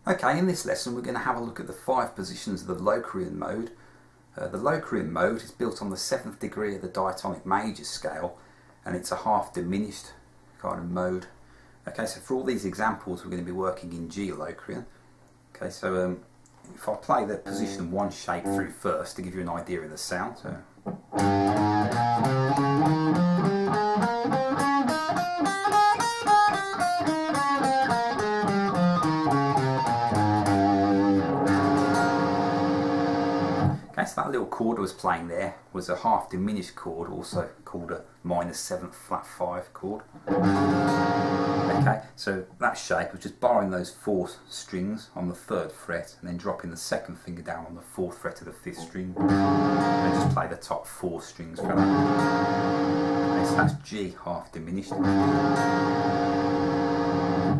Okay, in this lesson we're going to have a look at the 5 positions of the Locrian mode. The Locrian mode is built on the 7th degree of the diatonic major scale, and it's a half diminished kind of mode. Okay, so for all these examples we're going to be working in G Locrian. Okay, so if I play the position 1 shape through first to give you an idea of the sound. So. So that little chord I was playing there was a half diminished chord, also called a -7th flat 5 chord. Okay, so that shape was just borrowing those 4 strings on the 3rd fret and then dropping the 2nd finger down on the 4th fret of the 5th string and just play the top 4 strings for that. Okay, so that's G half diminished.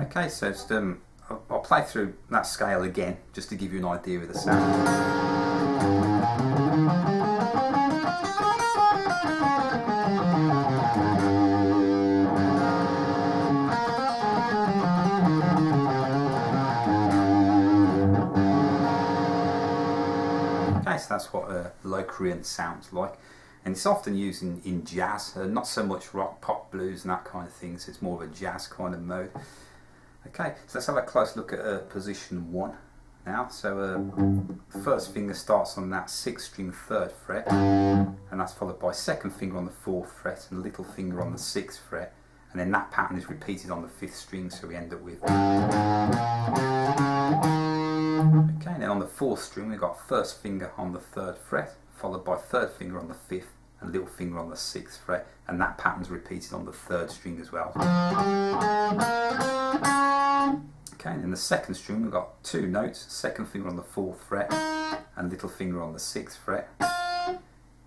Okay, so just, I'll play through that scale again just to give you an idea of the sound. Okay, so that's what Locrian sounds like, and it's often used in jazz, not so much rock, pop, blues and that kind of thing, so it's more of a jazz kind of mode. Okay, so let's have a close look at position 1 now. So the first finger starts on that 6th string 3rd fret, and that's followed by 2nd finger on the 4th fret and little finger on the 6th fret, and then that pattern is repeated on the 5th string, so we end up with. Okay, then on the 4th string we've got 1st finger on the 3rd fret, followed by 3rd finger on the 5th and little finger on the 6th fret, and that pattern's repeated on the 3rd string as well. Okay, and in the 2nd string we've got 2 notes, 2nd finger on the 4th fret and little finger on the 6th fret.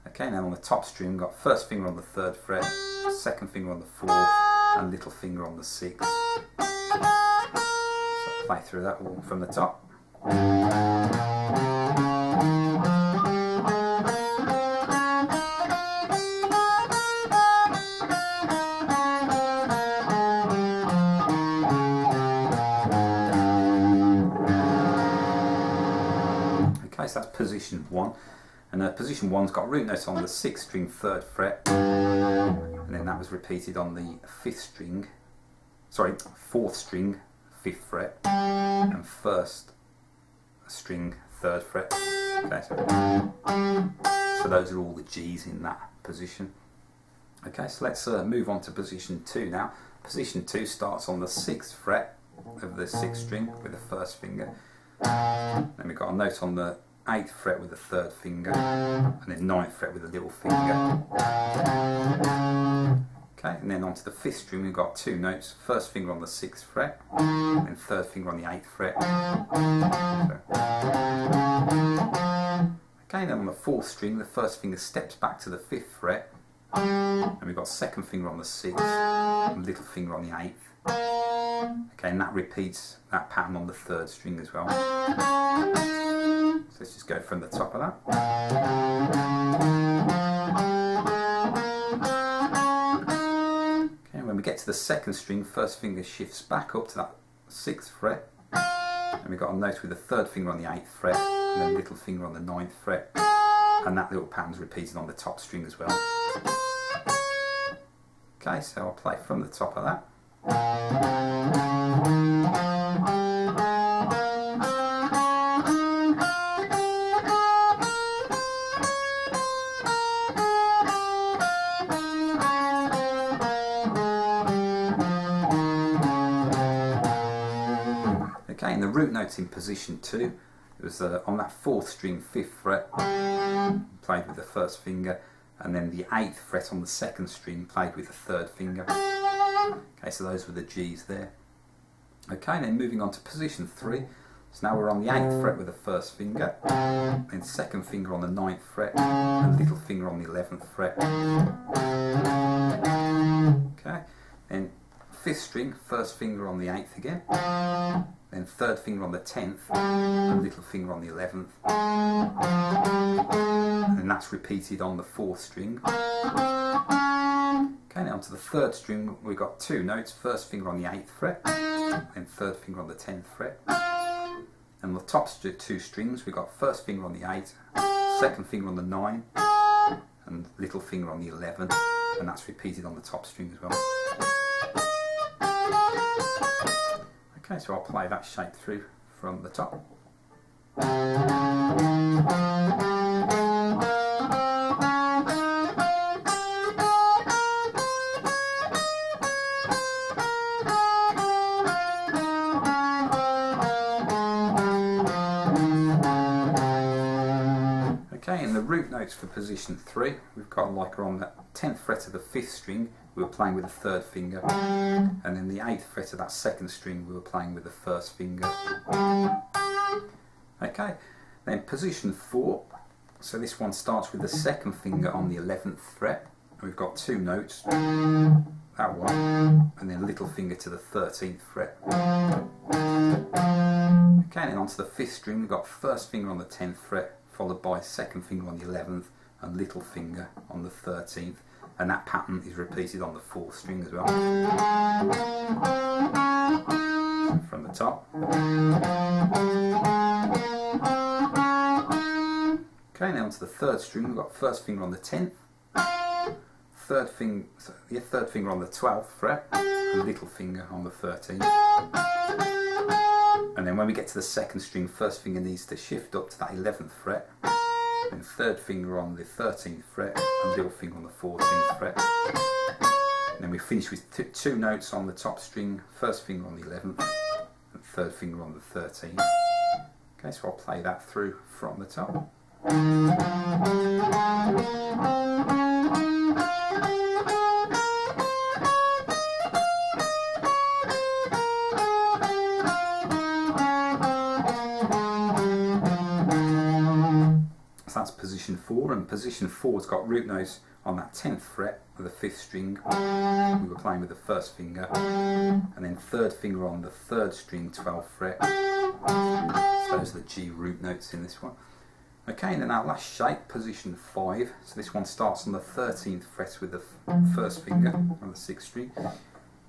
Okay, now on the top string we've got 1st finger on the 3rd fret, 2nd finger on the 4th and little finger on the 6th. So I'll play through that all from the top. Okay, so that's position 1, and position 1's got root notes on the 6th string 3rd fret, and then that was repeated on the 4th string 5th fret and 1st string 3rd fret. Okay, so those are all the G's in that position. Okay, so let's move on to position 2 now. Position 2 starts on the 6th fret of the 6th string with the 1st finger. Then we've got a note on the 8th fret with the 3rd finger, and then 9th fret with the little finger. Okay, and then onto the 5th string we've got 2 notes, 1st finger on the 6th fret, and 3rd finger on the 8th fret. Okay, then on the 4th string the 1st finger steps back to the 5th fret, and we've got 2nd finger on the 6th, and little finger on the 8th. Okay, and that repeats that pattern on the 3rd string as well. So let's just go from the top of that. Okay, when we get to the 2nd string, 1st finger shifts back up to that 6th fret, and we've got a note with the 3rd finger on the 8th fret, and then little finger on the 9th fret, and that little pattern's repeated on the top string as well. Okay, so I'll play from the top of that. Okay, and the root notes in position 2, it was on that 4th string 5th fret, played with the 1st finger, and then the 8th fret on the 2nd string, played with the 3rd finger. Okay, so those were the G's there. Okay, then moving on to position 3. So now we're on the 8th fret with the 1st finger, then 2nd finger on the 9th fret, and little finger on the 11th fret. Okay, then 5th string, 1st finger on the 8th again, then 3rd finger on the 10th, and little finger on the 11th. And that's repeated on the 4th string. Okay, now onto the 3rd string, we've got 2 notes, 1st finger on the 8th fret, then 3rd finger on the 10th fret. And the top two strings, we've got first finger on the 8, second finger on the 9, and little finger on the 11, and that's repeated on the top string as well. Okay, so I'll play that shape through from the top. Okay, and the root notes for position 3, we've got like on the 10th fret of the 5th string, we were playing with the 3rd finger, and then the 8th fret of that 2nd string, we were playing with the 1st finger. Okay, then position 4, so this one starts with the 2nd finger on the 11th fret, and we've got 2 notes, that one, and then little finger to the 13th fret. Okay, and then onto the 5th string, we've got 1st finger on the 10th fret, followed by 2nd finger on the 11th and little finger on the 13th, and that pattern is repeated on the 4th string as well. From the top. Okay, now onto the 3rd string, we've got 1st finger on the 10th, 3rd finger on the 12th fret, and little finger on the 13th. And then when we get to the 2nd string, 1st finger needs to shift up to that 11th fret, then 3rd finger on the 13th fret, and little finger on the 14th fret. And then we finish with 2 notes on the top string, 1st finger on the 11th, and 3rd finger on the 13th. Okay, so I'll play that through from the top. So that's position 4, and position 4's got root notes on that 10th fret of the 5th string. We were playing with the 1st finger, and then 3rd finger on the 3rd string, 12th fret. So those are the G root notes in this one. Okay, and then our last shape, position 5. So this one starts on the 13th fret with the 1st finger on the 6th string.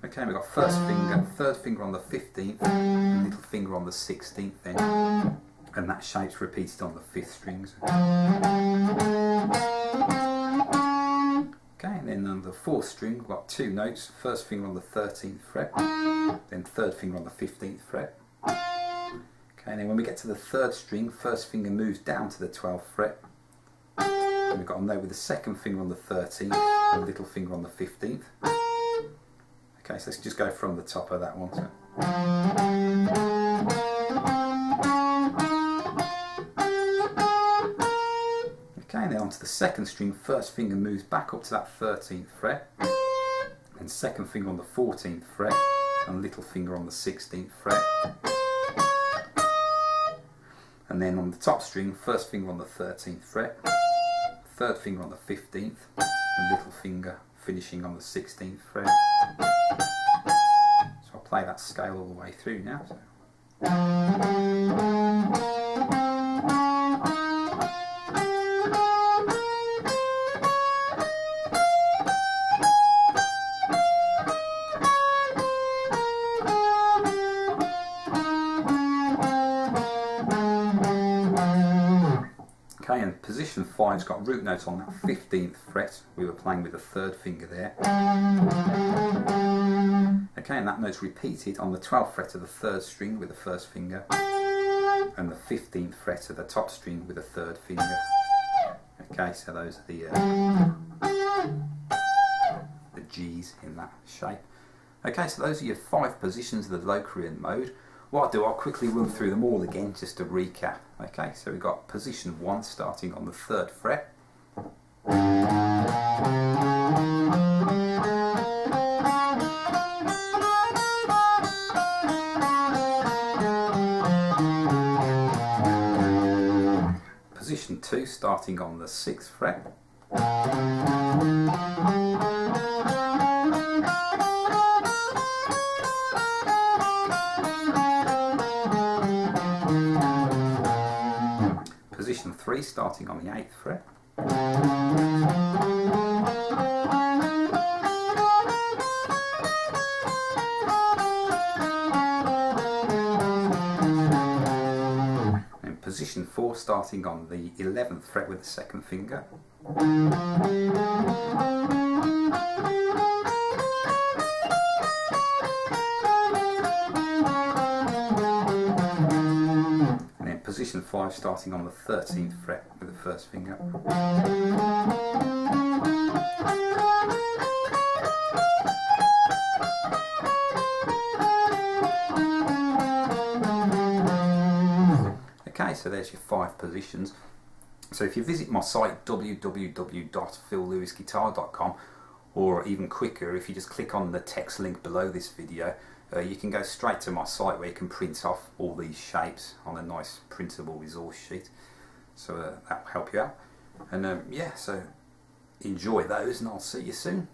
Okay, we've got 1st finger, 3rd finger on the 15th, and little finger on the 16th then. And that shape's repeated on the 5th strings. Okay, and then on the 4th string, we've got 2 notes, 1st finger on the 13th fret, then 3rd finger on the 15th fret. Okay, and then when we get to the 3rd string, 1st finger moves down to the 12th fret. And we've got a note with the 2nd finger on the 13th, and a little finger on the 15th. Okay, so let's just go from the top of that one. So. Okay, and then onto the 2nd string, 1st finger moves back up to that 13th fret, and 2nd finger on the 14th fret, and little finger on the 16th fret. And then on the top string, 1st finger on the 13th fret, 3rd finger on the 15th, and little finger finishing on the 16th fret. So I'll play that scale all the way through now. So. Okay, and position 5's got root notes on that 15th fret. We were playing with the 3rd finger there. Okay, and that note's repeated on the 12th fret of the 3rd string with the 1st finger, and the 15th fret of the top string with the 3rd finger. Okay, so those are the G's in that shape. Okay, so those are your 5 positions of the Locrian mode. What I'll do, I'll quickly run through them all again just to recap. Okay, so we've got position 1 starting on the 3rd fret. Position 2 starting on the 6th fret. Position 3 starting on the 8th fret. position 4, starting on the 11th fret with the 2nd finger. And then position 5, starting on the 13th fret with the 1st finger. Okay, so there's your 5 positions. So if you visit my site www.phillewisguitar.com, or even quicker, if you just click on the text link below this video, you can go straight to my site where you can print off all these shapes on a nice printable resource sheet. So that will help you out. And yeah, so enjoy those, and I'll see you soon.